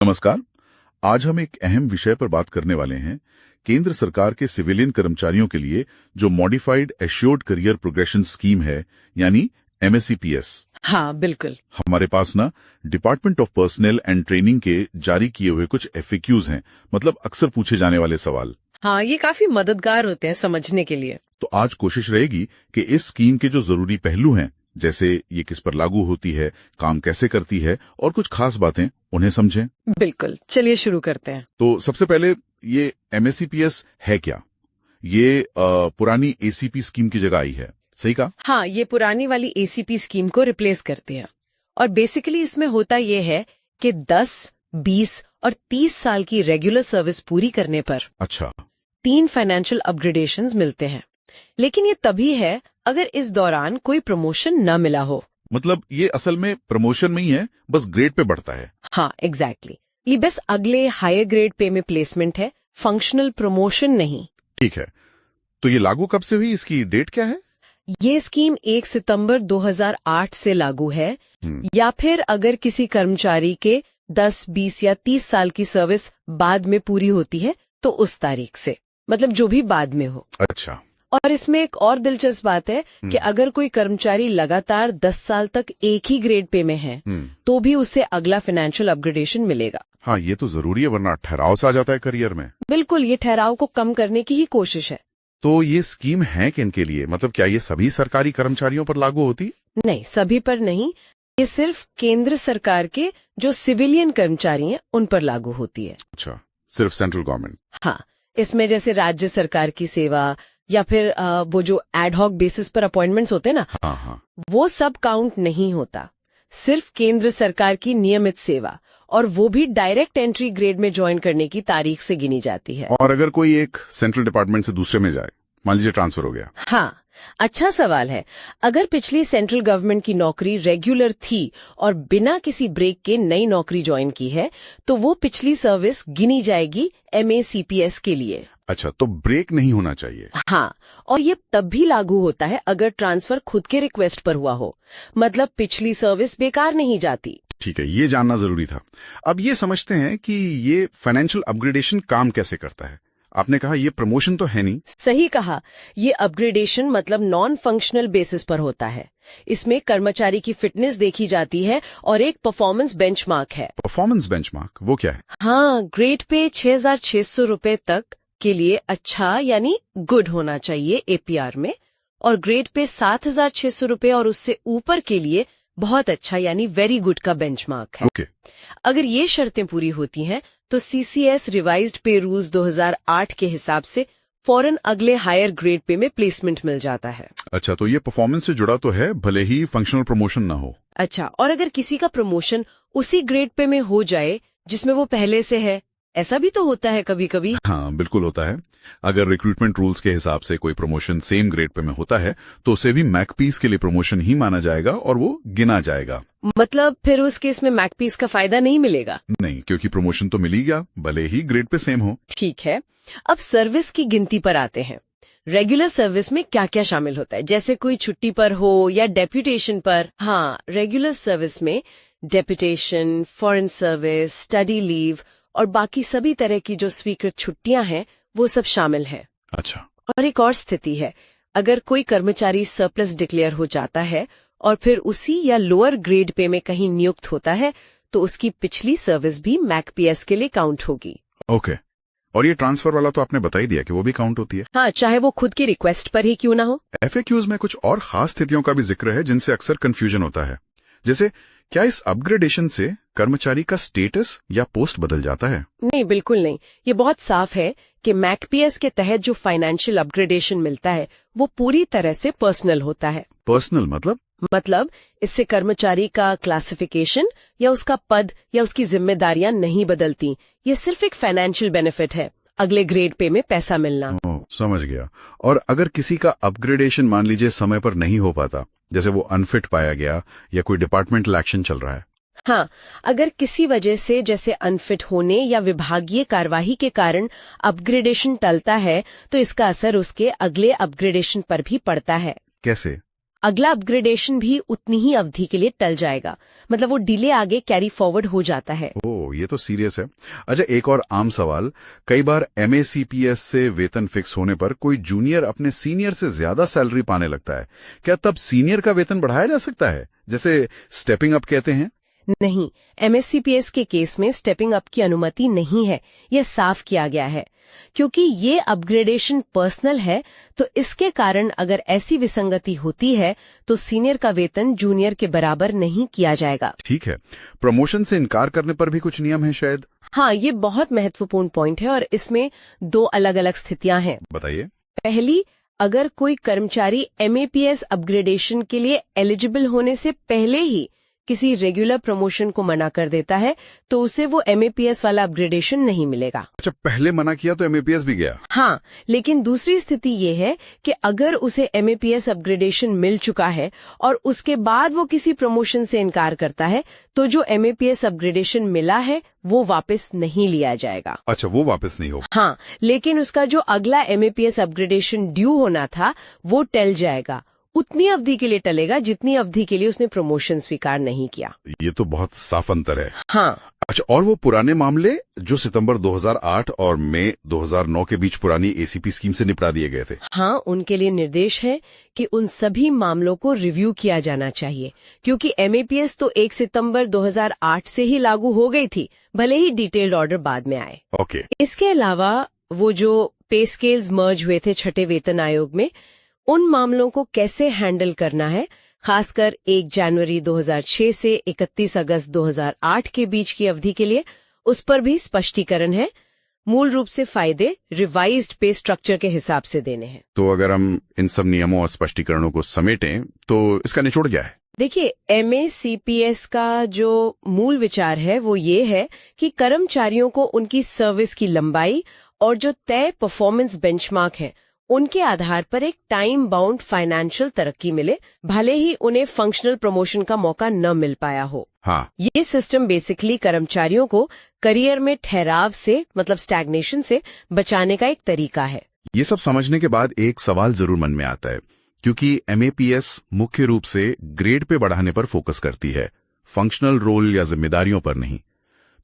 नमस्कार। आज हम एक अहम विषय पर बात करने वाले हैं। केंद्र सरकार के सिविलियन कर्मचारियों के लिए जो modified assured career progression scheme है, यानी MSEPS। हाँ, बिल्कुल। हमारे पास ना department of personal and training के जारी किए हुए कुछ FAQs हैं, मतलब अक्सर पूछे जाने वाले सवाल। हाँ, ये काफी मददगार होते हैं समझने के लिए। तो आज कोशिश रहेगी कि इस स्कीम के जो जरूरी पहलू हैं, जैसे ये किस पर लागू होती है, काम कैसे करती है और कुछ खास बातें, उन्हें समझें। बिल्कुल, चलिए शुरू करते हैं। तो सबसे पहले ये MSEPS है क्या? ये पुरानी ACP स्कीम की जगह आई है, सही कहा? हाँ, ये पुरानी वाली ACP स्कीम को रिप्लेस करती है और बेसिकली इसमें होता ये है कि 10, 20 और 30 साल की रेगुलर सर्विस पूरी करने पर अच्छा, 3 फाइनेंशियल अपग्रेडेशंस मिलते हैं। लेकिन ये तभी है अगर इस दौरान कोई प्रमोशन न मिला हो। मतलब ये असल में प्रमोशन में ही है, बस ग्रेड पे बढ़ता है। हाँ, एग्जैक्टली। ये बस अगले हायर ग्रेड पे में प्लेसमेंट है, फंक्शनल प्रमोशन नहीं। ठीक है, तो ये लागू कब से हुई, इसकी डेट क्या है? ये स्कीम 1 सितंबर 2008 से लागू है, या फिर अगर किसी कर्मचारी के 10, 20 या 30 साल की सर्विस बाद में पूरी होती है तो उस तारीख से, मतलब जो भी बाद में हो। अच्छा। और इसमें एक और दिलचस्प बात है कि अगर कोई कर्मचारी लगातार 10 साल तक एक ही ग्रेड पे में है तो भी उसे अगला फाइनेंशियल अपग्रेडेशन मिलेगा। हाँ, ये तो जरूरी है, वरना ठहराव सा आ जाता है करियर में। बिल्कुल, ये ठहराव को कम करने की ही कोशिश है। तो ये स्कीम है किनके लिए? मतलब क्या ये सभी सरकारी कर्मचारियों पर लागू होती? नहीं, सभी पर नहीं। ये सिर्फ केंद्र सरकार के जो सिविलियन कर्मचारी हैं उन पर लागू होती है। अच्छा, सिर्फ सेंट्रल गवर्नमेंट? हाँ, इसमें जैसे राज्य सरकार की सेवा या फिर वो जो एडहॉक बेसिस पर अपॉइंटमेंट्स होते हैं ना, हाँ, वो सब काउंट नहीं होता। सिर्फ केंद्र सरकार की नियमित सेवा, और वो भी डायरेक्ट एंट्री ग्रेड में ज्वाइन करने की तारीख से गिनी जाती है। और अगर कोई एक सेंट्रल डिपार्टमेंट से दूसरे में जाए, मान लीजिए ट्रांसफर हो गया। हाँ, अच्छा सवाल है। अगर पिछली सेंट्रल गवर्नमेंट की नौकरी रेगुलर थी और बिना किसी ब्रेक के नई नौकरी ज्वाइन की है तो वो पिछली सर्विस गिनी जाएगी MACPS के लिए। अच्छा, तो ब्रेक नहीं होना चाहिए। हाँ, और ये तब भी लागू होता है अगर ट्रांसफर खुद के रिक्वेस्ट पर हुआ हो, मतलब पिछली सर्विस बेकार नहीं जाती। ठीक है, ये जानना जरूरी था। अब ये समझते हैं कि ये फाइनेंशियल अपग्रेडेशन काम कैसे करता है। आपने कहा ये प्रमोशन तो है नहीं। सही कहा, ये अपग्रेडेशन मतलब नॉन फंक्शनल बेसिस पर होता है। इसमें कर्मचारी की फिटनेस देखी जाती है और एक परफॉर्मेंस बेंचमार्क है। परफॉर्मेंस बेंचमार्क वो क्या है? हाँ, ग्रेड पे 6,600 रुपए तक के लिए अच्छा यानी गुड होना चाहिए APR में, और ग्रेड पे 7,600 रुपए और उससे ऊपर के लिए बहुत अच्छा यानी वेरी गुड का बेंचमार्क है। ओके। अगर ये शर्तें पूरी होती हैं तो CCS रिवाइज्ड पे रूल्स 2008 के हिसाब से फौरन अगले हायर ग्रेड पे में प्लेसमेंट मिल जाता है। अच्छा, तो ये परफॉर्मेंस से जुड़ा तो है, भले ही फंक्शनल प्रमोशन ना हो। अच्छा, और अगर किसी का प्रमोशन उसी ग्रेड पे में हो जाए जिसमें वो पहले से है, ऐसा भी तो होता है कभी कभी। हाँ, बिल्कुल होता है। अगर रिक्रूटमेंट रूल्स के हिसाब से कोई प्रमोशन सेम ग्रेड पे में होता है तो उसे भी मैकपीस के लिए प्रमोशन ही माना जाएगा और वो गिना जाएगा। मतलब फिर उस केस में मैकपीस का फायदा नहीं मिलेगा? नहीं, क्योंकि प्रमोशन तो मिल ही गया, भले ही ग्रेड पे सेम हो। ठीक है, अब सर्विस की गिनती पर आते हैं। रेगुलर सर्विस में क्या क्या शामिल होता है, जैसे कोई छुट्टी पर हो या डेप्यूटेशन पर? हाँ, रेगुलर सर्विस में deputation, foreign service, study leave और बाकी सभी तरह की जो स्वीकृत छुट्टियां हैं वो सब शामिल है। अच्छा। और एक और स्थिति है, अगर कोई कर्मचारी सरप्लस डिक्लेयर हो जाता है और फिर उसी या लोअर ग्रेड पे में कहीं नियुक्त होता है तो उसकी पिछली सर्विस भी MACPS के लिए काउंट होगी। ओके। और ये ट्रांसफर वाला तो आपने बता ही दिया कि वो भी काउंट होती है। हाँ, चाहे वो खुद की रिक्वेस्ट पर ही क्यों ना हो। FAQs में कुछ और खास स्थितियों का भी जिक्र है जिनसे अक्सर कंफ्यूजन होता है। जैसे क्या इस अपग्रेडेशन से कर्मचारी का स्टेटस या पोस्ट बदल जाता है? नहीं, बिल्कुल नहीं। ये बहुत साफ है कि MACPS के तहत जो फाइनेंशियल अपग्रेडेशन मिलता है वो पूरी तरह से पर्सनल होता है। पर्सनल मतलब इससे कर्मचारी का क्लासिफिकेशन या उसका पद या उसकी जिम्मेदारियां नहीं बदलती। ये सिर्फ एक फाइनेंशियल बेनिफिट है, अगले ग्रेड पे में पैसा मिलना। समझ गया। और अगर किसी का अपग्रेडेशन मान लीजिए समय पर नहीं हो पाता, जैसे वो अनफिट पाया गया या कोई डिपार्टमेंटल एक्शन चल रहा है? हाँ, अगर किसी वजह से जैसे अनफिट होने या विभागीय कार्यवाही के कारण अपग्रेडेशन टलता है तो इसका असर उसके अगले अपग्रेडेशन पर भी पड़ता है। कैसे? अगला अपग्रेडेशन भी उतनी ही अवधि के लिए टल जाएगा, मतलब वो डिले आगे कैरी फॉरवर्ड हो जाता है। ओह, ये तो सीरियस है। अच्छा, एक और आम सवाल, कई बार MACPS से वेतन फिक्स होने पर कोई जूनियर अपने सीनियर से ज्यादा सैलरी पाने लगता है, क्या तब सीनियर का वेतन बढ़ाया जा सकता है, जैसे स्टेपिंग अप कहते हैं? नहीं, MSCPS के केस में स्टेपिंग अप की अनुमति नहीं है, यह साफ किया गया है। क्योंकि ये अपग्रेडेशन पर्सनल है, तो इसके कारण अगर ऐसी विसंगति होती है तो सीनियर का वेतन जूनियर के बराबर नहीं किया जाएगा। ठीक है, प्रमोशन से इनकार करने पर भी कुछ नियम है शायद? हाँ, ये बहुत महत्वपूर्ण पॉइंट है और इसमें 2 अलग-अलग स्थितियां हैं। बताइए। पहली, अगर कोई कर्मचारी MAPS अपग्रेडेशन के लिए एलिजिबल होने से पहले ही किसी रेगुलर प्रमोशन को मना कर देता है तो उसे वो MAPS वाला अपग्रेडेशन नहीं मिलेगा। अच्छा, पहले मना किया तो MAPS भी गया? हाँ, लेकिन दूसरी स्थिति ये है कि अगर उसे MAPS अपग्रेडेशन मिल चुका है और उसके बाद वो किसी प्रमोशन से इनकार करता है तो जो MAPS अपग्रेडेशन मिला है वो वापस नहीं लिया जाएगा। अच्छा, वो वापस नहीं होगा? हाँ, लेकिन उसका जो अगला MAPS अपग्रेडेशन ड्यू होना था वो टल जाएगा, उतनी अवधि के लिए टलेगा जितनी अवधि के लिए उसने प्रमोशन स्वीकार नहीं किया। ये तो बहुत साफ अंतर है। हाँ। अच्छा, और वो पुराने मामले जो सितंबर 2008 और मई 2009 के बीच पुरानी ACP स्कीम से निपटा दिए गए थे? हाँ, उनके लिए निर्देश है कि उन सभी मामलों को रिव्यू किया जाना चाहिए, क्योंकि MAPS तो 1 सितंबर 2008 से ही लागू हो गई थी, भले ही डिटेल्ड ऑर्डर बाद में आए। ओके। इसके अलावा वो जो पे स्केल्स मर्ज हुए थे छठे वेतन आयोग में, उन मामलों को कैसे हैंडल करना है, खासकर 1 जनवरी 2006 से 31 अगस्त 2008 के बीच की अवधि के लिए, उस पर भी स्पष्टीकरण है। मूल रूप से फायदे रिवाइज्ड पे स्ट्रक्चर के हिसाब से देने हैं। तो अगर हम इन सब नियमों और स्पष्टीकरणों को समेटें तो इसका निचोड़ क्या है? देखिए, MACPS का जो मूल विचार है वो ये है कि कर्मचारियों को उनकी सर्विस की लंबाई और जो तय परफॉर्मेंस बेंचमार्क है उनके आधार पर एक टाइम बाउंड फाइनेंशियल तरक्की मिले, भले ही उन्हें फंक्शनल प्रमोशन का मौका न मिल पाया हो। हाँ। ये सिस्टम बेसिकली कर्मचारियों को करियर में ठहराव से, मतलब स्टैग्नेशन से बचाने का एक तरीका है। ये सब समझने के बाद एक सवाल जरूर मन में आता है, क्योंकि MAPS मुख्य रूप से ग्रेड पे बढ़ाने पर फोकस करती है, फंक्शनल रोल या जिम्मेदारियों पर नहीं।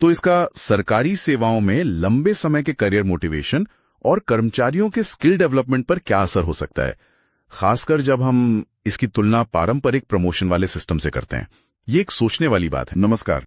तो इसका सरकारी सेवाओं में लंबे समय के करियर मोटिवेशन और कर्मचारियों के स्किल डेवलपमेंट पर क्या असर हो सकता है, खासकर जब हम इसकी तुलना पारंपरिक प्रमोशन वाले सिस्टम से करते हैं? ये एक सोचने वाली बात है। नमस्कार,